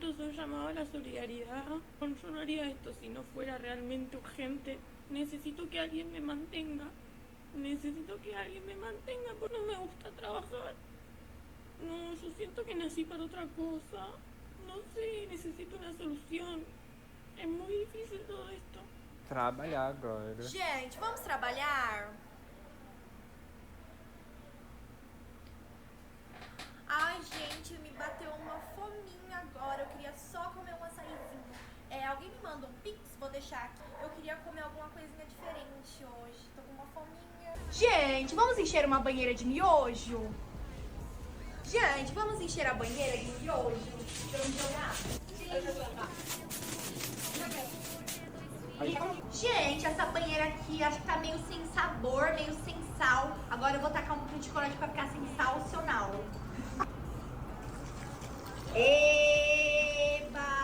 momento se llamaba la solidaridad. Yo no haría esto si no fuera realmente urgente. Necesito que alguien me mantenga. Necesito que alguien me mantenga porque no me gusta trabajar. No, yo siento que nací para otra cosa. No sé, necesito una solución. É muito difícil todo esto. Trabalhar agora. Gente, vamos trabalhar? Ai, gente, me bateu uma fominha agora. Eu queria só comer um açaizinho. Alguém me manda um pix? Vou deixar aqui. Eu queria comer alguma coisinha diferente hoje. Tô com uma fominha. Gente, vamos encher uma banheira de miojo? Gente, vamos encher a banheira de miojo? Vamos jogar? Gente, essa banheira aqui acho que tá meio sem sabor, meio sem sal. Agora eu vou tacar um pouquinho de corante pra ficar sensacional. Eba!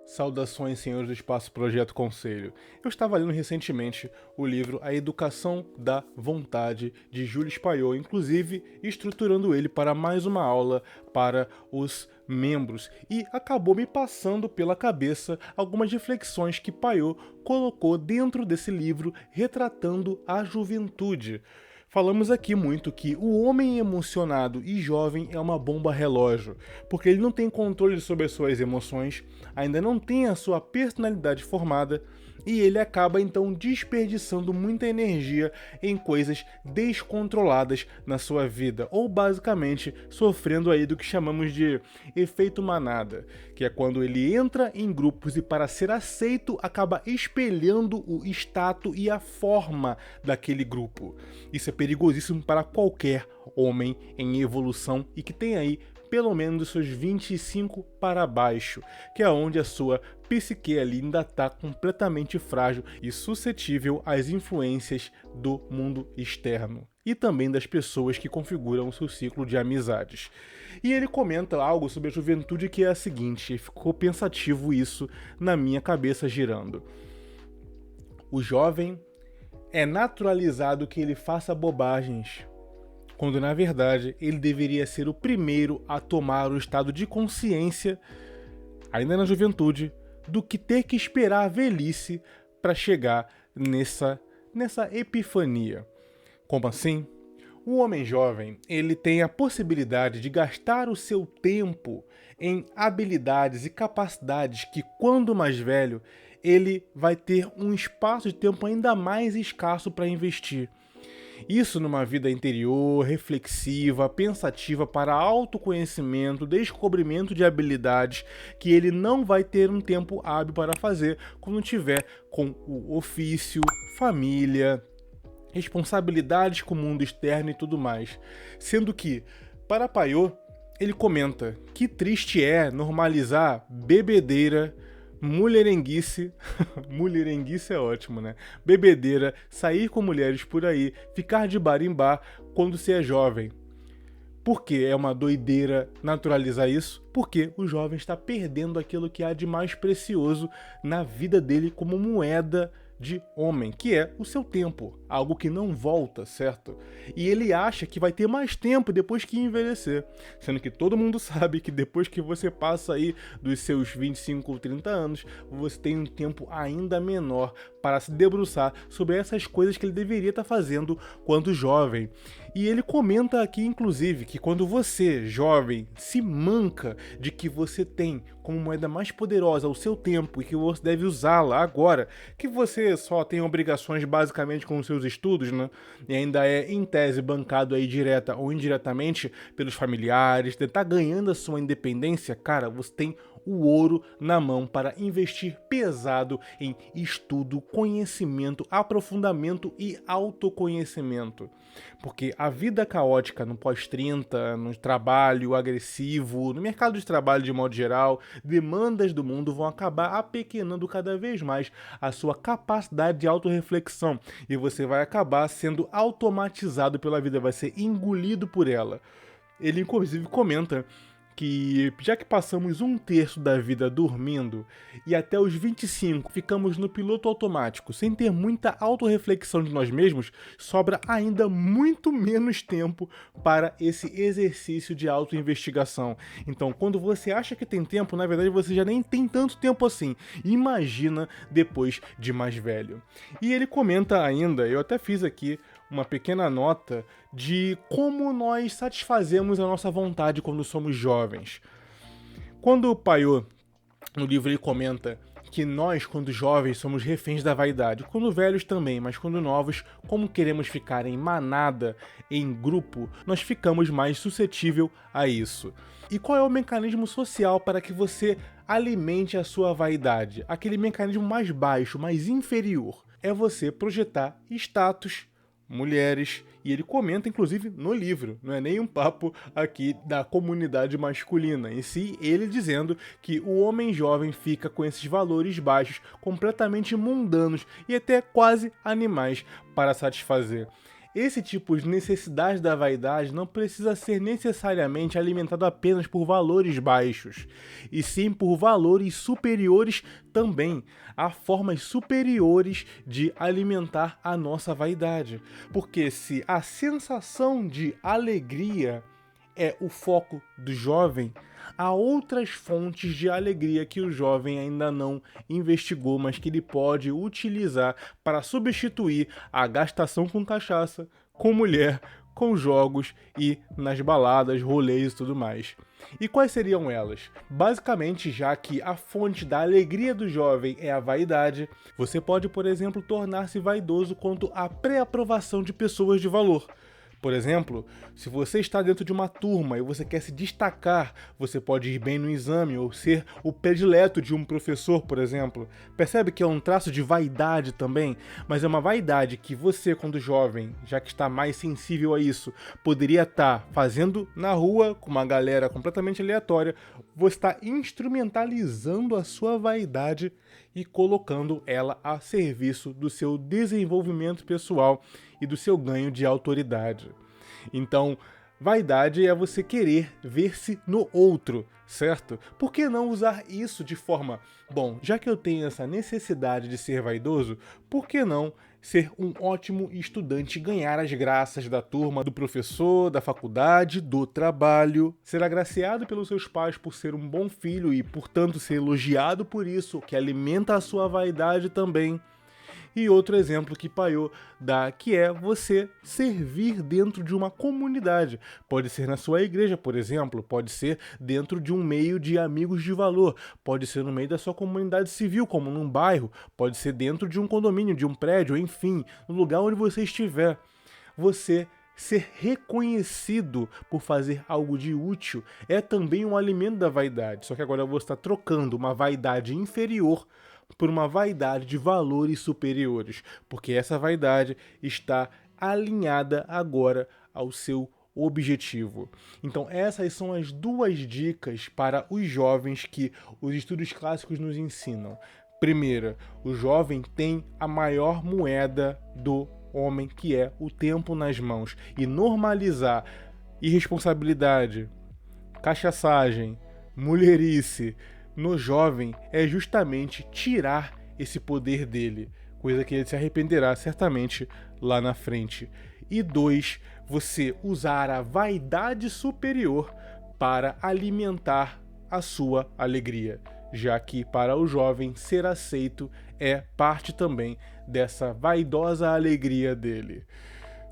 Saudações, senhores do Espaço Projeto Conselho. Eu estava lendo recentemente o livro A Educação da Vontade, de Jules Payot, inclusive estruturando ele para mais uma aula para os membros, e acabou me passando pela cabeça algumas reflexões que Payot colocou dentro desse livro retratando a juventude. Falamos aqui muito que o homem emocionado e jovem é uma bomba relógio, porque ele não tem controle sobre as suas emoções, ainda não tem a sua personalidade formada, e ele acaba então desperdiçando muita energia em coisas descontroladas na sua vida, ou basicamente sofrendo aí do que chamamos de efeito manada, que é quando ele entra em grupos e, para ser aceito, acaba espelhando o status e a forma daquele grupo. Isso é perigosíssimo para qualquer homem em evolução e que tem aí pelo menos dos seus 25 para baixo, que é onde a sua psique ali ainda está completamente frágil e suscetível às influências do mundo externo e também das pessoas que configuram o seu ciclo de amizades. E ele comenta algo sobre a juventude que é a seguinte, ficou pensativo isso na minha cabeça girando. O jovem é naturalizado que ele faça bobagens, quando na verdade ele deveria ser o primeiro a tomar o estado de consciência, ainda na juventude, do que ter que esperar a velhice para chegar nessa epifania. Como assim? O homem jovem, ele tem a possibilidade de gastar o seu tempo em habilidades e capacidades que, quando mais velho, ele vai ter um espaço de tempo ainda mais escasso para investir. Isso numa vida interior, reflexiva, pensativa para autoconhecimento, descobrimento de habilidades que ele não vai ter um tempo hábil para fazer quando tiver com o ofício, família, responsabilidades com o mundo externo e tudo mais. Sendo que, para Payot, ele comenta que triste é normalizar bebedeira, mulherenguice, mulherenguice é ótimo, né? Bebedeira, sair com mulheres por aí, ficar de bar em bar quando se é jovem. Por que é uma doideira naturalizar isso? Porque o jovem está perdendo aquilo que há de mais precioso na vida dele como moeda de homem, que é o seu tempo, algo que não volta, certo? E ele acha que vai ter mais tempo depois que envelhecer, sendo que todo mundo sabe que depois que você passa aí dos seus 25 ou 30 anos, você tem um tempo ainda menor para se debruçar sobre essas coisas que ele deveria estar fazendo quando jovem. E ele comenta aqui, inclusive, que quando você, jovem, se manca de que você tem como moeda mais poderosa o seu tempo e que você deve usá-la agora, que você só tem obrigações basicamente com os seus estudos, né? E ainda é, em tese, bancado aí direta ou indiretamente pelos familiares, tá ganhando a sua independência, cara, você tem o ouro na mão para investir pesado em estudo, conhecimento, aprofundamento e autoconhecimento. Porque a vida caótica no pós-30, no trabalho agressivo, no mercado de trabalho de modo geral, demandas do mundo vão acabar apequenando cada vez mais a sua capacidade de autorreflexão e você vai acabar sendo automatizado pela vida, vai ser engolido por ela. Ele inclusive comenta que, já que passamos 1/3 da vida dormindo e até os 25 ficamos no piloto automático sem ter muita autorreflexão de nós mesmos, sobra ainda muito menos tempo para esse exercício de autoinvestigação. Então, quando você acha que tem tempo, na verdade você já nem tem tanto tempo assim. Imagina depois de mais velho. E ele comenta ainda, eu até fiz aqui uma pequena nota de como nós satisfazemos a nossa vontade quando somos jovens. Quando o Paiô, no livro, ele comenta que nós, quando jovens, somos reféns da vaidade. Quando velhos também, mas quando novos, como queremos ficar em manada, em grupo, nós ficamos mais suscetíveis a isso. E qual é o mecanismo social para que você alimente a sua vaidade? Aquele mecanismo mais baixo, mais inferior. É você projetar status, mulheres, e ele comenta inclusive no livro, não é nem um papo aqui da comunidade masculina, em si ele dizendo que o homem jovem fica com esses valores baixos, completamente mundanos e até quase animais para satisfazer. Esse tipo de necessidade da vaidade não precisa ser necessariamente alimentado apenas por valores baixos, e sim por valores superiores também. Há formas superiores de alimentar a nossa vaidade. Porque se a sensação de alegria é o foco do jovem, há outras fontes de alegria que o jovem ainda não investigou, mas que ele pode utilizar para substituir a gastação com cachaça, com mulher, com jogos e nas baladas, rolês e tudo mais. E quais seriam elas? Basicamente, já que a fonte da alegria do jovem é a vaidade, você pode, por exemplo, tornar-se vaidoso quanto à pré-aprovação de pessoas de valor. Por exemplo, se você está dentro de uma turma e você quer se destacar, você pode ir bem no exame ou ser o predileto de um professor, por exemplo. Percebe que é um traço de vaidade também? Mas é uma vaidade que você, quando jovem, já que está mais sensível a isso, poderia estar fazendo na rua com uma galera completamente aleatória. Você está instrumentalizando a sua vaidade e colocando ela a serviço do seu desenvolvimento pessoal e do seu ganho de autoridade. Então, vaidade é você querer ver-se no outro, certo? Por que não usar isso de forma, bom, já que eu tenho essa necessidade de ser vaidoso, por que não ser um ótimo estudante e ganhar as graças da turma, do professor, da faculdade, do trabalho, ser agraciado pelos seus pais por ser um bom filho e, portanto, ser elogiado por isso, que alimenta a sua vaidade também. E outro exemplo que Paiô dá, que é você servir dentro de uma comunidade. Pode ser na sua igreja, por exemplo, pode ser dentro de um meio de amigos de valor, pode ser no meio da sua comunidade civil, como num bairro, pode ser dentro de um condomínio, de um prédio, enfim, no lugar onde você estiver. Você ser reconhecido por fazer algo de útil é também um alimento da vaidade, só que agora você está trocando uma vaidade inferior por uma vaidade de valores superiores, porque essa vaidade está alinhada agora ao seu objetivo. Então essas são as duas dicas para os jovens que os estudos clássicos nos ensinam. Primeira, o jovem tem a maior moeda do homem, que é o tempo nas mãos, e normalizar irresponsabilidade, cachaçagem, mulherice no jovem é justamente tirar esse poder dele, coisa que ele se arrependerá certamente lá na frente. E 2, você usar a vaidade superior para alimentar a sua alegria, já que para o jovem ser aceito é parte também dessa vaidosa alegria dele.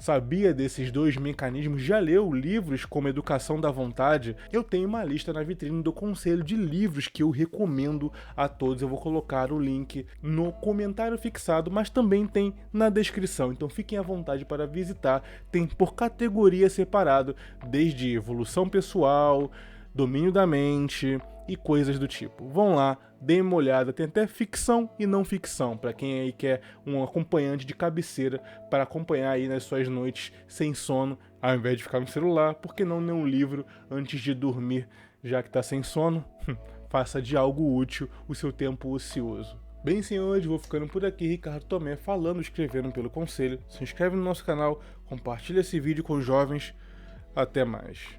Sabia desses dois mecanismos? Já leu livros como Educação da Vontade? Eu tenho uma lista na vitrine do conselho de livros que eu recomendo a todos. Eu vou colocar o link no comentário fixado, mas também tem na descrição. Então fiquem à vontade para visitar. Tem por categoria separado, desde evolução pessoal, domínio da mente e coisas do tipo. Vão lá, deem uma olhada, tem até ficção e não ficção, para quem aí quer um acompanhante de cabeceira para acompanhar aí nas suas noites sem sono, ao invés de ficar no celular. Por que não ler um livro antes de dormir, já que está sem sono? Faça de algo útil o seu tempo ocioso. Bem, senhores, vou ficando por aqui. Ricardo Tomé falando, escrevendo pelo conselho. Se inscreve no nosso canal, compartilha esse vídeo com os jovens. Até mais.